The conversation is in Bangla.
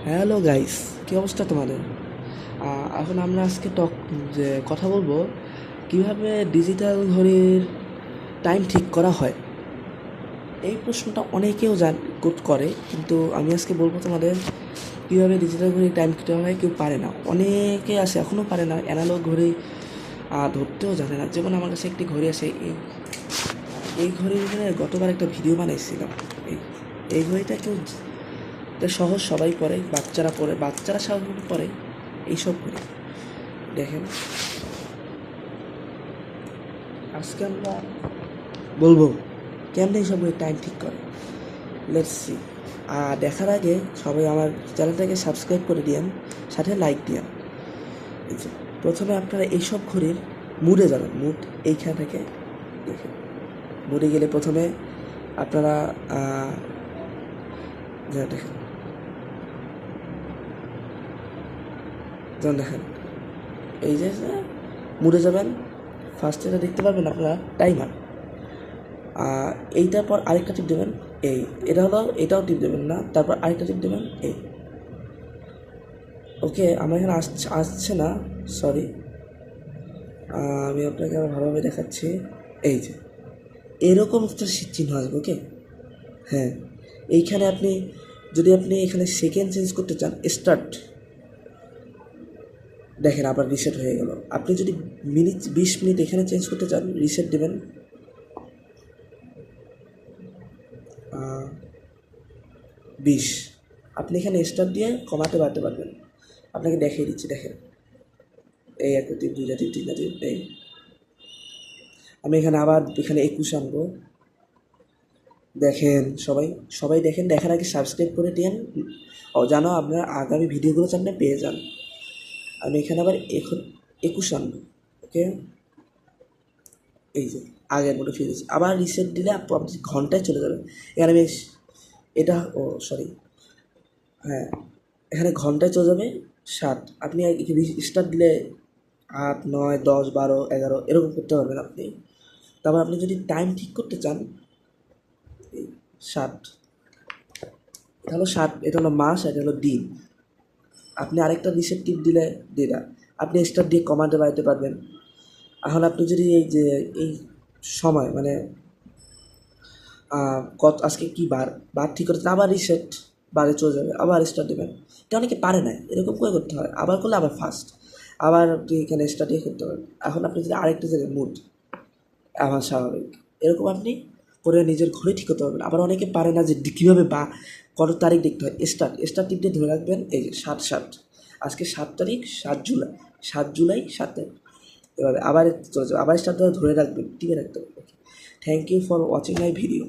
হ্যালো গাইস, কী অবস্থা তোমাদের? এখন আমরা আজকে কথা বলবো কিভাবে ডিজিটাল ঘড়ির টাইম ঠিক করা হয়। এই প্রশ্নটা অনেকেও করে, কিন্তু আমি আজকে বলবো তোমাদের কীভাবে ডিজিটাল ঘড়ির টাইম ঠিক করা হয়। কেউ পারে না, অনেকে আছে এখনও পারে না, অ্যানালগ ঘড়ি ধরতেও জানে না। যেমন আমার কাছে একটি ঘড়ি আছে, এই ঘড়ির গতবার একটা ভিডিও বানাইছিলাম। এই এই ঘড়িটা এটা সহজ, সবাই পড়ে, বাচ্চারা সাধারণত পড়ে এইসব ঘড়ি। দেখেন, আজকে আমরা বলবো কেমনে এইসব ঘড়ি টাইম ঠিক করে। Let's see. আর দেখার আগে সবাই আমার চ্যানেলটাকে সাবস্ক্রাইব করে দিয়েন, সাথে লাইক দিয়েন। প্রথমে আপনারা এইসব ঘড়ির মুডে যাবেন। মুড এইখান থেকে দেখেন, মুডে গেলে প্রথমে আপনারা দেখেন, দেখেন এই যে মুডে যাবেন, ফার্স্টে এটা দেখতে পারবেন আপনারা টাইমার। এইটার পর আরেকটা টিপ দেবেন, এটাও টিপ দেবেন না, তারপর আরেকটা টিপ দেবেন এই। ওকে, আমার এখানে আসছে না, সরি। আমি আপনাকে আবার ভালোভাবে দেখাচ্ছি। এই যে এরকম একটা চিহ্ন আসবে। ওকে, হ্যাঁ, এইখানে যদি আপনি এখানে সেকেন্ড চেঞ্জ করতে চান, স্টার্ট, দেখেন আবার রিসেট হয়ে গেল। আপনি যদি 20 মিনিট এখানে চেঞ্জ করতে চান, রিসেট দেবেন 20। আপনি এখানে স্টার দিয়ে কমাতে বাড়তে পারবেন। আপনাকে দেখিয়ে দিচ্ছি, দেখেন এই একটা টিপ, দুইটা টিপ, তিনটা টিপ। এই আমি আবার এখানে 21 আনবো। দেখেন, সবাই দেখেন। দেখার আগে সাবস্ক্রাইব করে দিন, জানো আপনার আগামী ভিডিওগুলো সামনে পেয়ে যান। আমি এখানে আবার 21 আনবো। ওকে, এই যে আগের মতো ফিরে দিচ্ছি। আবার রিসেট দিলে আপনি ঘন্টায় চলে যাবেন। এখানে এটা সরি, হ্যাঁ, এখানে ঘন্টায় চলে যাবে 7। আপনি স্টার্ট দিলে 8, 9, 10, 12, 11 এরকম করতে পারবেন আপনি। তারপর আপনি যদি টাইম ঠিক করতে চান, 7, এটা হলো 7, এটা হলো মাস, এটা হলো দিন। আপনি আরেকটা রিসেট টিপ দিলে যেটা আপনি স্টার্ট দিয়ে কমাতে বাড়াতে পারবেন। এখন আপনি যদি এই সময় আজকে কি বার ঠিক করতে, আবার রিসেট বারে চলে যাবে, আবার স্টার্ট দেবেন। এটা অনেকে পারে না, এরকম করে করতে হয়। আবার করলে আবার ফার্স্ট, আবার আপনি এখানে স্টার্ট দিয়ে করতে পারেন। এখন আপনি যদি আরেকটা জায়গায় মুড, আমার স্বাভাবিক, এরকম আপনি করে নিজের ঘরে ঠিক করতে পারবেন। আবার অনেকে পারে না যে কীভাবে কত তারিখ দেখতে হয়। স্টার্ট টিপ দিয়ে ধরে রাখবেন, এই যে 7 আজকে 7 তারিখ, 7 জুলাই 7 তারিখ, এভাবে আবার চলে যাবে। আবার স্টার্ট ধরে রাখবেন, টিপে রাখতে হবে। Thank you for watching my video.